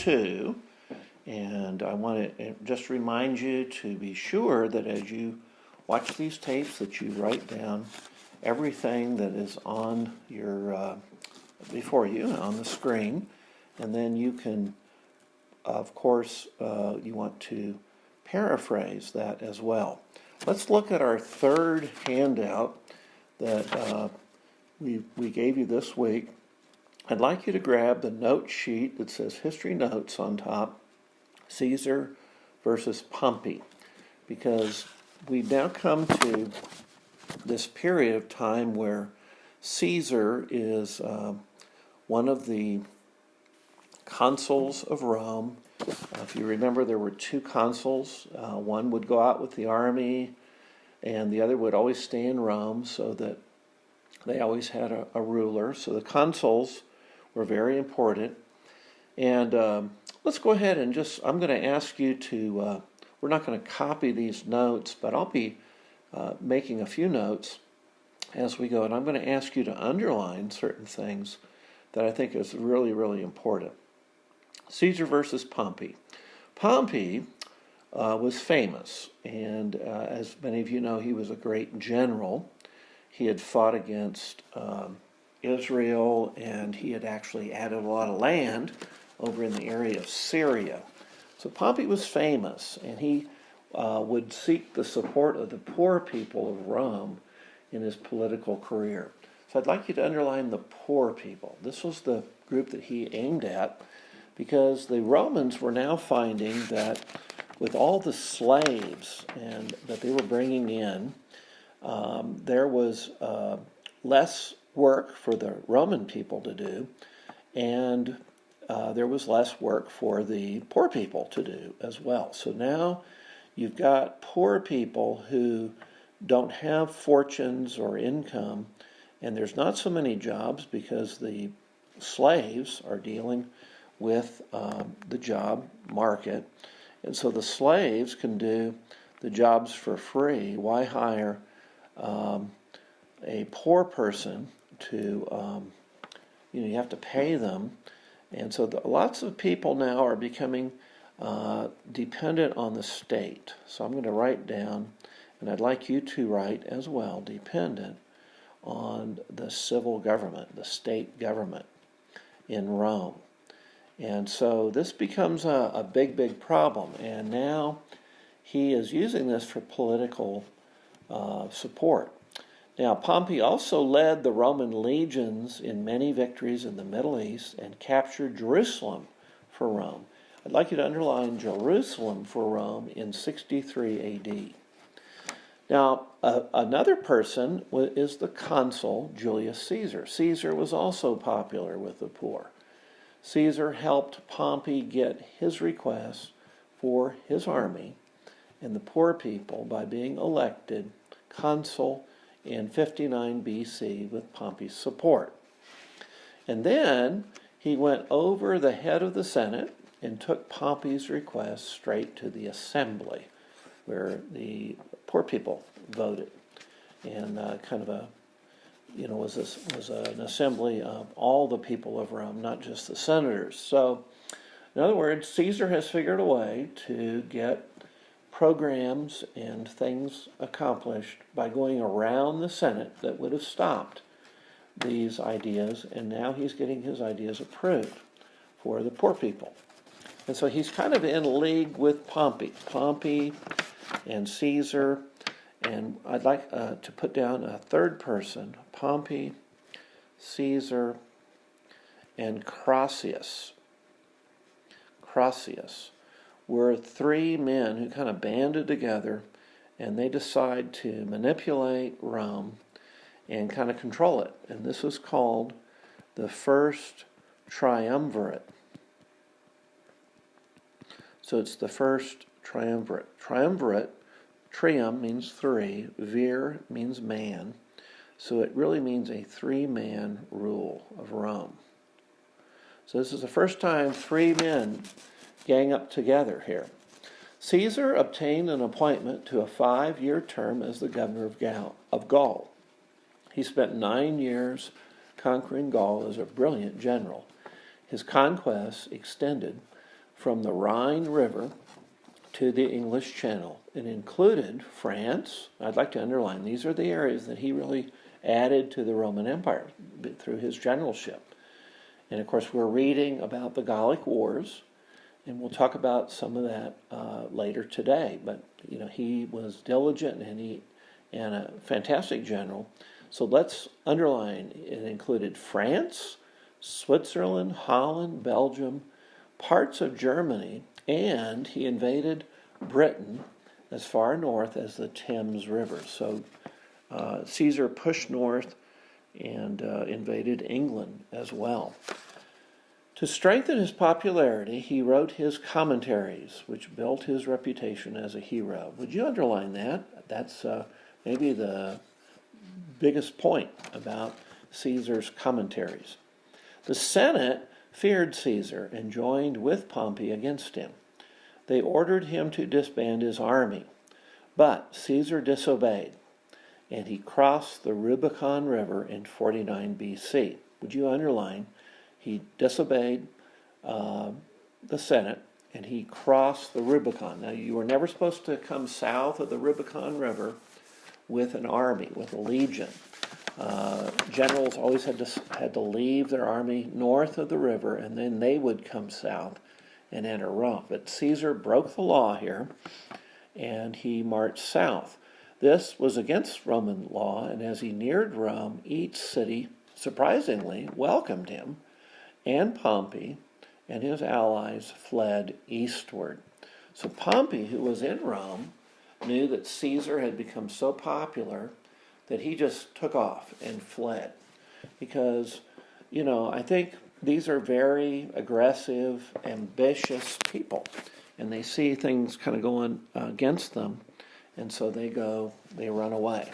2. And I want to just remind you to be sure that as you watch these tapes that you write down everything that is on your before you on the screen, and then you can, of course, you want to paraphrase that as well. Let's look at our third handout that we gave you this week. I'd like you to grab the note sheet that says History Notes on top, Caesar versus Pompey, because we've now come to this period of time where Caesar is one of the consuls of Rome. If you remember, there were two consuls. One would go out with the army, and the other would always stay in Rome, so that they always had a ruler. So the consuls were very important. And let's go ahead and I'm going to ask you to, we're not going to copy these notes, but I'll be making a few notes as we go. And I'm going to ask you to underline certain things that I think is really, really important. Caesar versus Pompey. Pompey was famous, and as many of you know, he was a great general. He had fought against Israel, and he had actually added a lot of land over in the area of Syria. So Pompey was famous, and he would seek the support of the poor people of Rome in his political career. So I'd like you to underline the poor people. This was the group that he aimed at, because the Romans were now finding that with all the slaves and that they were bringing in, there was less work for the Roman people to do, and there was less work for the poor people to do as well. So now you've got poor people who don't have fortunes or income, and there's not so many jobs because the slaves are dealing with the job market. And so the slaves can do the jobs for free. Why hire a poor person to, you have to pay them. And so lots of people now are becoming dependent on the state. So I'm going to write down, and I'd like you to write as well, dependent on the civil government, the state government in Rome. And so this becomes a big, big problem. And now he is using this for political support. Now, Pompey also led the Roman legions in many victories in the Middle East and captured Jerusalem for Rome. I'd like you to underline Jerusalem for Rome in 63 A.D. Now, another person is the consul Julius Caesar. Caesar was also popular with the poor. Caesar helped Pompey get his request for his army and the poor people by being elected consul in 59 BC with Pompey's support. And then he went over the head of the Senate and took Pompey's request straight to the assembly, where the poor people voted. And kind of a was an assembly of all the people of Rome, not just the senators. So, in other words, Caesar has figured a way to get programs and things accomplished by going around the Senate that would have stopped these ideas, and now he's getting his ideas approved for the poor people. And so he's kind of in league with Pompey and Caesar. And I'd like to put down a third person, Pompey, Caesar, and Crassus. Crassus were three men who kind of banded together, and they decide to manipulate Rome and kind of control it. And this was called the First Triumvirate. So it's the First Triumvirate. Triumvirate, trium means three, vir means man. So it really means a three-man rule of Rome. So this is the first time three men gang up together here. Caesar obtained an appointment to a 5-year term as the governor of Gaul. He spent 9 years conquering Gaul as a brilliant general. His conquests extended from the Rhine River to the English Channel. It included France. I'd like to underline, these are the areas that he really added to the Roman Empire through his generalship. And of course, we're reading about the Gallic Wars, and we'll talk about some of that later today. But he was diligent and a fantastic general. So let's underline, it included France, Switzerland, Holland, Belgium, parts of Germany, and he invaded Britain as far north as the Thames River. So Caesar pushed north and invaded England as well. To strengthen his popularity, he wrote his commentaries, which built his reputation as a hero. Would you underline that? That's maybe the biggest point about Caesar's commentaries. The Senate feared Caesar and joined with Pompey against him. They ordered him to disband his army, but Caesar disobeyed, and he crossed the Rubicon River in 49 BC. Would you underline? He disobeyed the Senate, and he crossed the Rubicon. Now, you were never supposed to come south of the Rubicon River with an army, with a legion. Generals always had to leave their army north of the river, and then they would come south and enter Rome. But Caesar broke the law here, and he marched south. This was against Roman law, and as he neared Rome, each city, surprisingly, welcomed him, and Pompey and his allies fled eastward. So Pompey, who was in Rome, knew that Caesar had become so popular that he just took off and fled. Because, I think these are very aggressive, ambitious people, and they see things kind of going against them, and so they run away.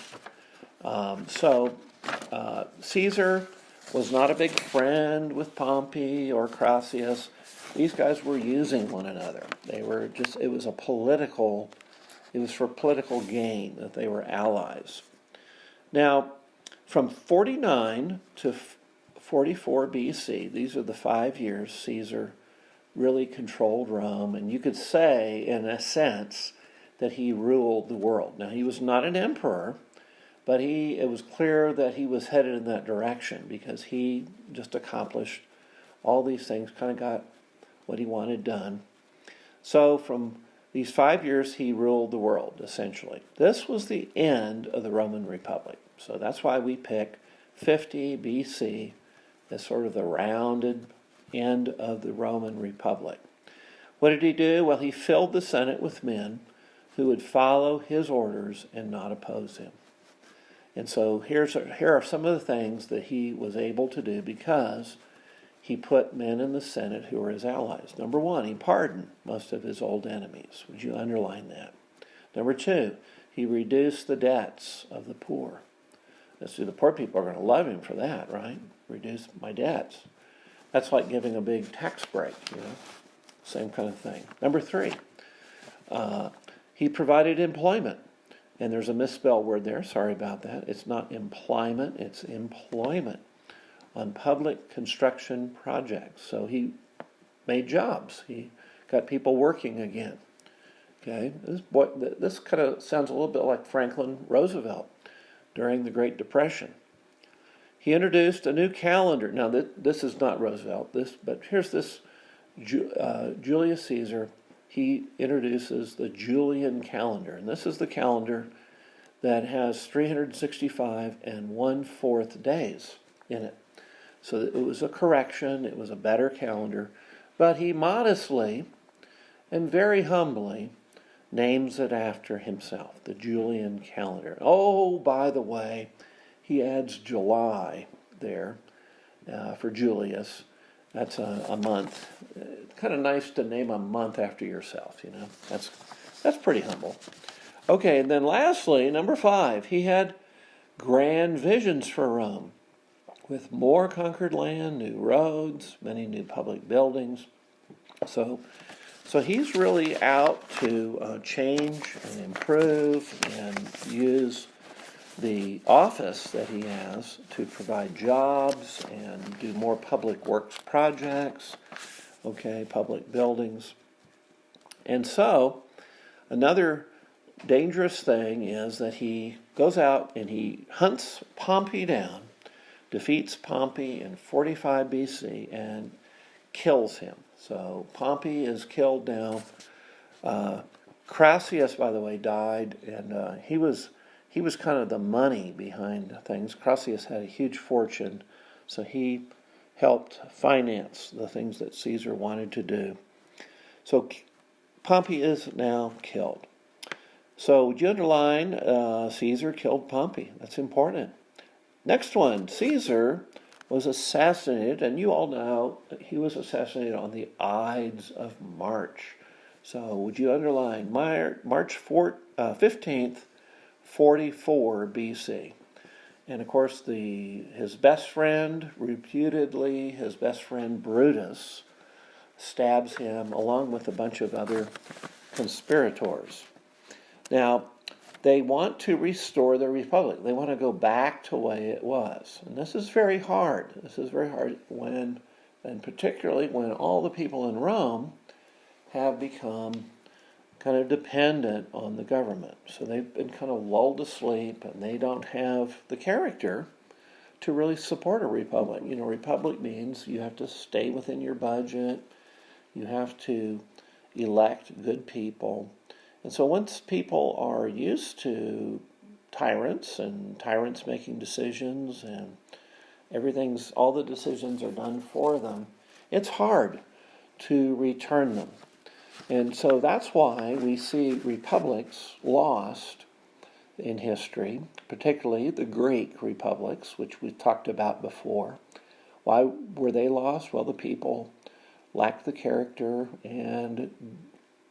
Caesar was not a big friend with Pompey or Crassus. These guys were using one another. It was for political gain that they were allies. Now, from 49 to 44 BC, these are the 5 years Caesar really controlled Rome, and you could say, in a sense, that he ruled the world. Now, he was not an emperor, but it was clear that he was headed in that direction because he just accomplished all these things, kind of got what he wanted done. So from these 5 years, he ruled the world, essentially. This was the end of the Roman Republic. So that's why we pick 50 BC as sort of the rounded end of the Roman Republic. What did he do? Well, he filled the Senate with men who would follow his orders and not oppose him. And so here are some of the things that he was able to do because he put men in the Senate who were his allies. Number one, he pardoned most of his old enemies. Would you underline that? Number two, he reduced the debts of the poor. So the poor people are going to love him for that, right? Reduce my debts. That's like giving a big tax break, Same kind of thing. Number three, he provided employment. And there's a misspelled word there. Sorry about that. It's not employment, it's employment on public construction projects. So he made jobs. He got people working again. Okay, this kind of sounds a little bit like Franklin Roosevelt during the Great Depression. He introduced a new calendar. Now, this is not Roosevelt, but here's this Julius Caesar. He introduces the Julian calendar, and this is the calendar that has 365 and 1/4 days in it. So it was a correction, it was a better calendar, but he modestly and very humbly names it after himself, the Julian calendar. Oh, by the way, he adds July there for Julius. That's a month. Kind of nice to name a month after yourself, That's pretty humble. Okay, and then lastly, number 5, he had grand visions for Rome with more conquered land, new roads, many new public buildings. So he's really out to change and improve and use the office that he has to provide jobs and do more public works projects, okay, public buildings. And so, another dangerous thing is that he goes out and he hunts Pompey down, defeats Pompey in 45 BC, and kills him. So Pompey is killed now. Crassus, by the way, died, and he was kind of the money behind things. Crassus had a huge fortune, so he helped finance the things that Caesar wanted to do. So Pompey is now killed. So would you underline Caesar killed Pompey? That's important. Next one, Caesar was assassinated, and you all know he was assassinated on the Ides of March. So would you underline March 15th, 44 BC? And of course, his best friend, reputedly his best friend Brutus, stabs him along with a bunch of other conspirators. Now, they want to restore the republic. They want to go back to the way it was. And this is very hard. This is very hard and particularly when all the people in Rome have become kind of dependent on the government. So they've been kind of lulled to sleep, and they don't have the character to really support a republic. You know, republic means you have to stay within your budget. You have to elect good people. And so once people are used to tyrants and tyrants making decisions and all the decisions are done for them, it's hard to return them. And so that's why we see republics lost in history, particularly the Greek republics, which we've talked about before. Why were they lost? Well, the people lacked the character and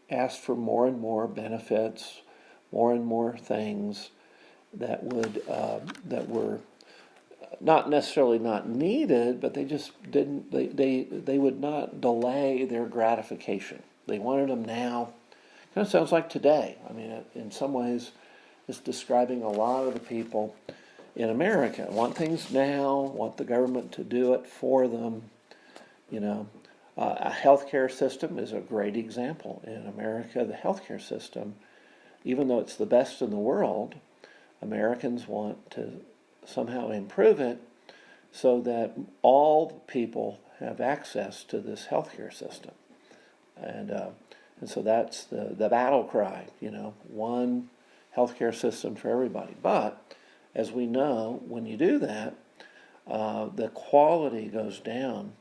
asked for more and more benefits, more and more things that were not necessarily not needed, but they just didn't. They would not delay their gratification. They wanted them now. Kind of sounds like today. I mean, in some ways, it's describing a lot of the people in America. Want things now, want the government to do it for them. You know, a healthcare system is a great example. In America, the healthcare system, even though it's the best in the world, Americans want to somehow improve it so that all people have access to this healthcare system. And so that's the battle cry, you know, one healthcare system for everybody. But as we know, when you do that, the quality goes down,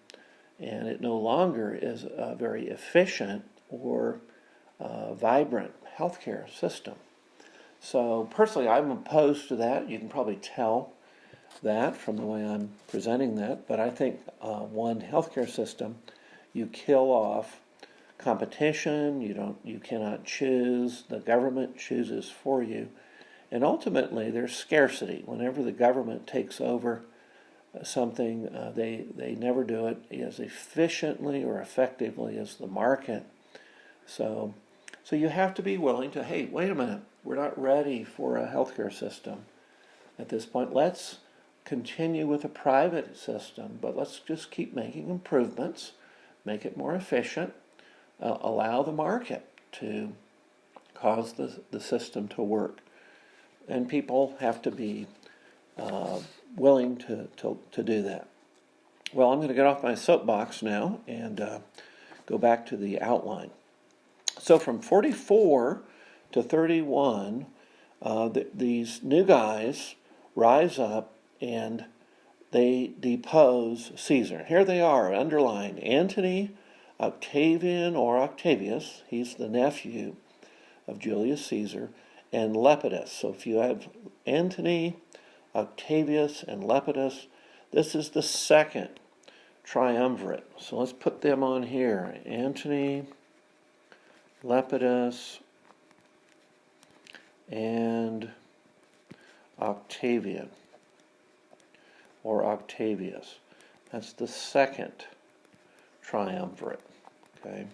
and it no longer is a very efficient or vibrant healthcare system. So personally, I'm opposed to that. You can probably tell that from the way I'm presenting that. But I think one healthcare system, you kill off competition. You cannot choose. The government chooses for you, and ultimately there's scarcity. Whenever the government takes over something, they never do it as efficiently or effectively as the market. So you have to be willing to, hey, wait a minute, we're not ready for a healthcare system at this point. Let's continue with a private system, but let's just keep making improvements, make it more efficient, allow the market to cause the system to work. And people have to be willing to do that. Well, I'm going to get off my soapbox now and go back to the outline. So from 44 to 31, these new guys rise up and they depose Caesar. Here they are, underlined. Antony, Octavian or Octavius, he's the nephew of Julius Caesar, and Lepidus. So if you have Antony, Octavius, and Lepidus, this is the second triumvirate. So let's put them on here. Antony, Lepidus, and Octavian or Octavius. That's the second triumvirate. Okay,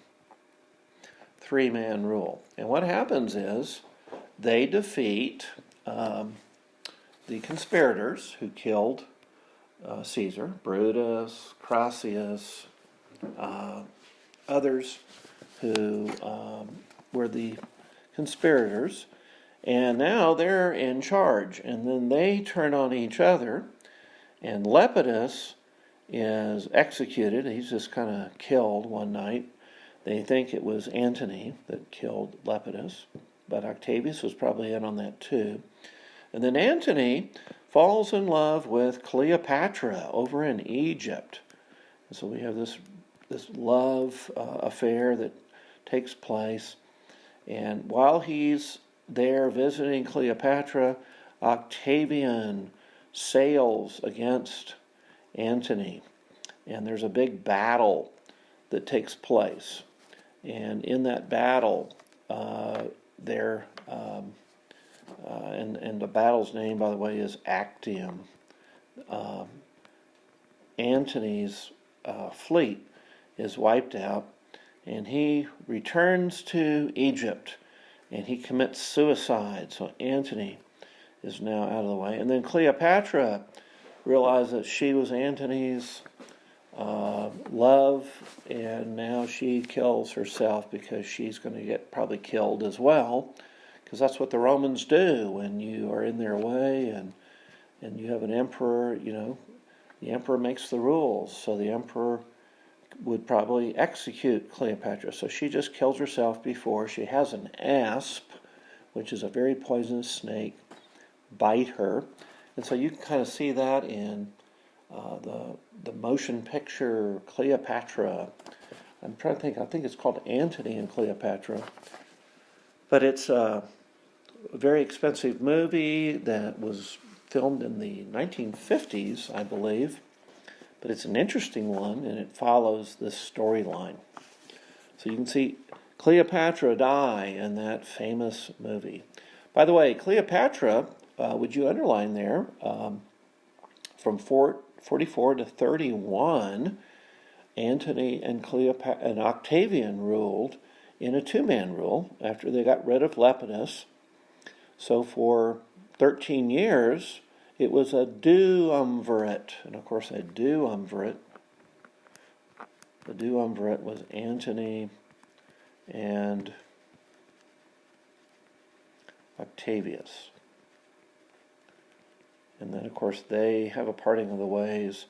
three-man rule. And what happens is they defeat the conspirators who killed Caesar, Brutus, Crassus, others who were the conspirators, and now they're in charge. And then they turn on each other, and Lepidus is executed. He's just kind of killed one night. They think it was Antony that killed Lepidus, but Octavius was probably in on that too. And then Antony falls in love with Cleopatra over in Egypt. And so we have this love affair that takes place. And while he's there visiting Cleopatra, Octavian sails against Antony. And there's a big battle that takes place. And in that battle, and the battle's name, by the way, is Actium. Antony's fleet is wiped out, and he returns to Egypt, and he commits suicide. So Antony is now out of the way. And then Cleopatra realized that she was Antony's love, and now she kills herself because she's going to get probably killed as well, because that's what the Romans do when you are in their way and you have an emperor. The emperor makes the rules, so the emperor would probably execute Cleopatra. So she just kills herself before she has an asp, which is a very poisonous snake, bite her. And so you can kind of see that in the motion picture Cleopatra. I'm trying to think. I think it's called Antony and Cleopatra. But it's a very expensive movie that was filmed in the 1950s, I believe. But it's an interesting one, and it follows this storyline. So you can see Cleopatra die in that famous movie. By the way, Cleopatra, would you underline there, from 44 to 31, Antony and Octavian ruled in a two-man rule after they got rid of Lepidus. So for 13 years, it was a duumvirate. And of course, the duumvirate was Antony and Octavius. And then, of course, they have a parting of the ways.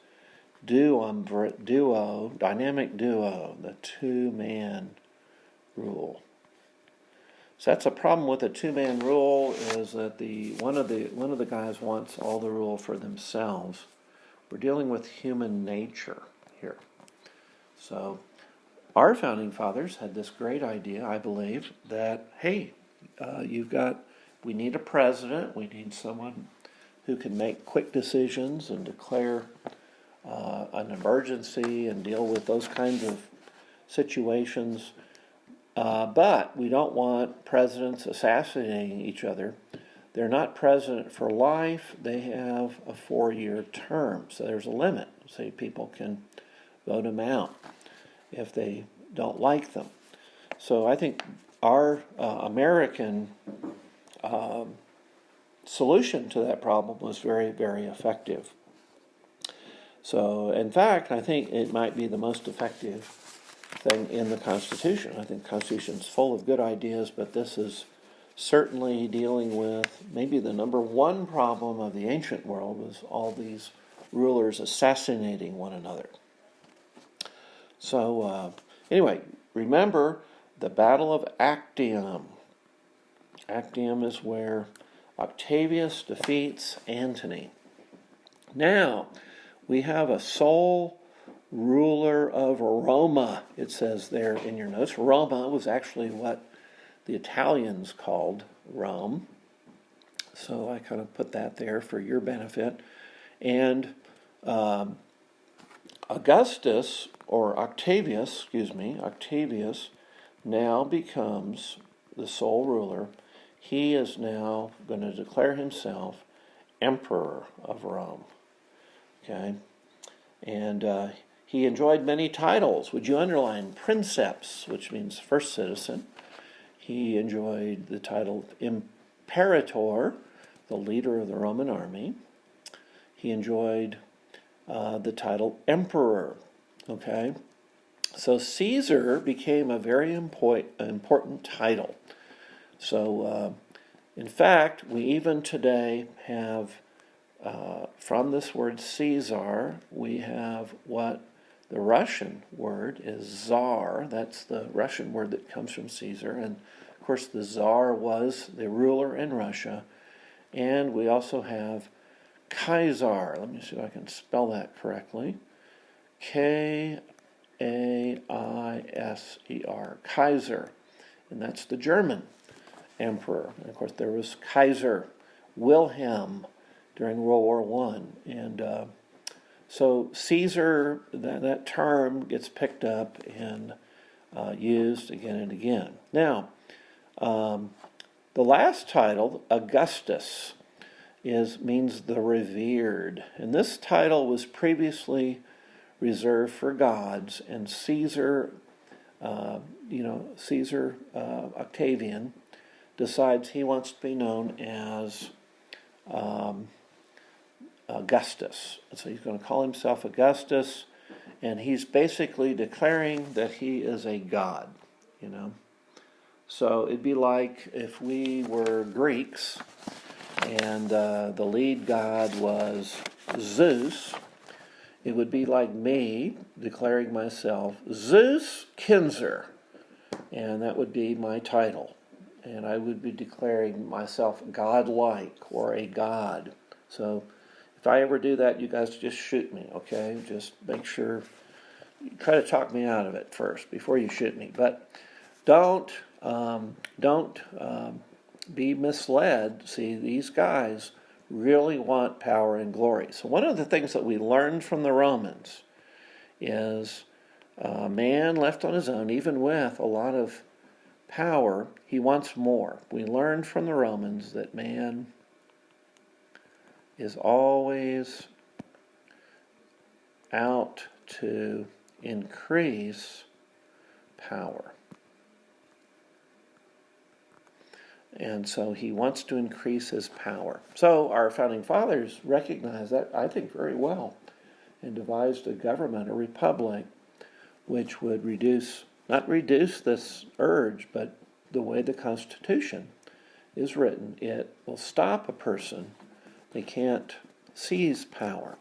Duumvirate, duo, dynamic duo, the two-man rule. So that's a problem with a two-man rule, is that one of the guys wants all the rule for themselves. We're dealing with human nature here. So our founding fathers had this great idea, I believe, that hey, we need a president, we need someone who can make quick decisions and declare an emergency and deal with those kinds of situations. But we don't want presidents assassinating each other. They're not president for life. They have a 4-year term. So there's a limit. So people can vote them out if they don't like them. So I think our American solution to that problem was very, very effective. So, in fact, I think it might be the most effective thing in the Constitution. I think the Constitution is full of good ideas, but this is certainly dealing with maybe the number one problem of the ancient world, was all these rulers assassinating one another. So, anyway, remember the Battle of Actium. Actium is where Octavius defeats Antony. Now, we have a sole ruler of Roma, it says there in your notes. Roma was actually what the Italians called Rome. So I kind of put that there for your benefit. And Octavius now becomes the sole ruler. He is now going to declare himself emperor of Rome. Okay? And he enjoyed many titles. Would you underline princeps, which means first citizen? He enjoyed the title imperator, the leader of the Roman army. He enjoyed the title emperor. Okay? So Caesar became a very important title. So, in fact, we even today have, from this word Caesar, we have what the Russian word is Czar. That's the Russian word that comes from Caesar. And, of course, the Czar was the ruler in Russia. And we also have Kaiser. Let me see if I can spell that correctly. Kaiser. Kaiser. And that's the German emperor. And, of course, there was Kaiser Wilhelm during World War I. And so Caesar, that term gets picked up and used again and again. Now, the last title, Augustus, means the revered. And this title was previously reserved for gods, and Caesar, Octavian, decides he wants to be known as Augustus. So he's going to call himself Augustus, and he's basically declaring that he is a god, So it'd be like if we were Greeks, and the lead god was Zeus. It would be like me declaring myself Zeus Kinzer, and that would be my title. And I would be declaring myself godlike or a god. So if I ever do that, you guys just shoot me, okay? Just make sure, try to talk me out of it first before you shoot me. But don't be misled. See, these guys really want power and glory. So one of the things that we learned from the Romans is a man left on his own, even with a lot of power, he wants more. We learned from the Romans that man is always out to increase power. And so he wants to increase his power. So our founding fathers recognized that, I think, very well, and devised a government, a republic, which would not reduce this urge, but the way the Constitution is written, it will stop a person. They can't seize power.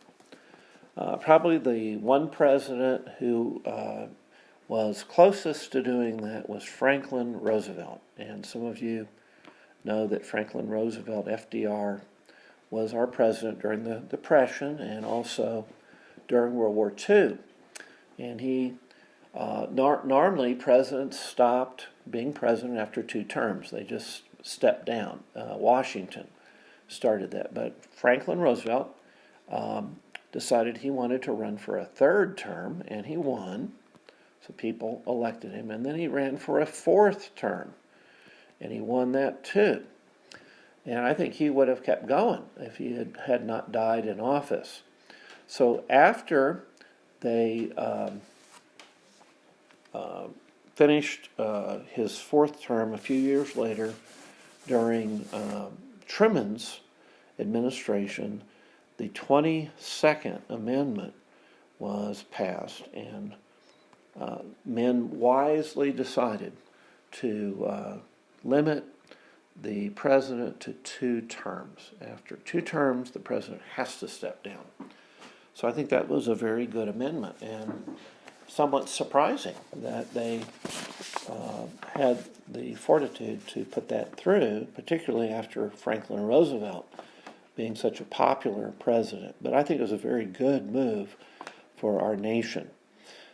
Probably the one president who was closest to doing that was Franklin Roosevelt. And some of you know that Franklin Roosevelt, FDR, was our president during the Depression and also during World War II. And he, normally presidents stopped being president after 2 terms. They just stepped down. Washington started that. But Franklin Roosevelt decided he wanted to run for a 3rd term, and he won. So people elected him. And then he ran for a 4th term. And he won that too. And I think he would have kept going if he had not died in office. So after they finished his 4th term a few years later, during Truman's administration, the 22nd Amendment was passed, and men wisely decided to limit the president to 2 terms. After 2 terms, the president has to step down. So I think that was a very good amendment, and somewhat surprising that they had the fortitude to put that through, particularly after Franklin Roosevelt being such a popular president. But I think it was a very good move for our nation.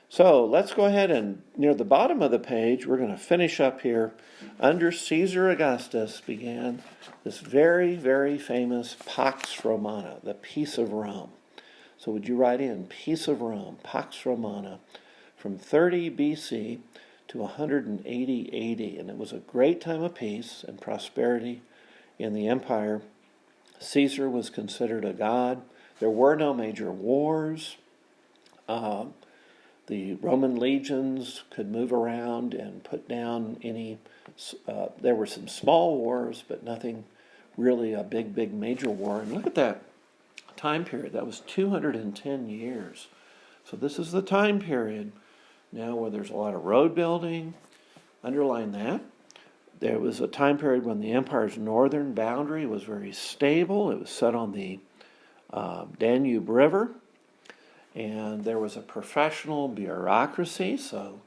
So let's go ahead and, near the bottom of the page, we're going to finish up here. Under Caesar Augustus began this very, very famous Pax Romana, the Peace of Rome. So would you write in Peace of Rome, Pax Romana, from 30 BC to 180 AD. And it was a great time of peace and prosperity in the empire. Caesar was considered a god. There were no major wars. The Roman legions could move around and put down any, there were some small wars, but nothing really a big major war. And look at that time period. That was 210 years. So this is the time period now where there's a lot of road building. Underline that. There was a time period when the empire's northern boundary was very stable. It was set on the Danube River, and there was a professional bureaucracy. So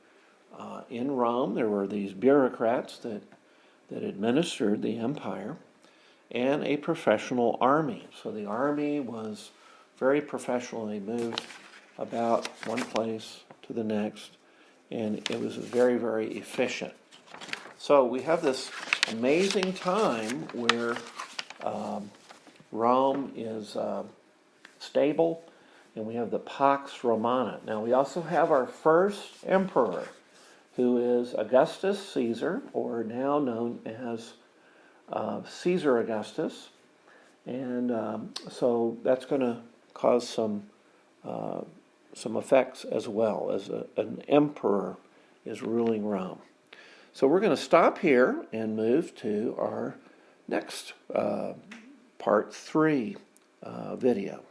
in Rome, there were these bureaucrats that administered the empire, and a professional army. So the army was very professional. They moved about one place to the next, and it was very, very efficient. So we have this amazing time where Rome is stable, and we have the Pax Romana. Now we also have our first emperor, who is Augustus Caesar, or now known as Caesar Augustus. And so that's going to cause some effects as well, as an emperor is ruling Rome. So we're going to stop here and move to our next part 3 video.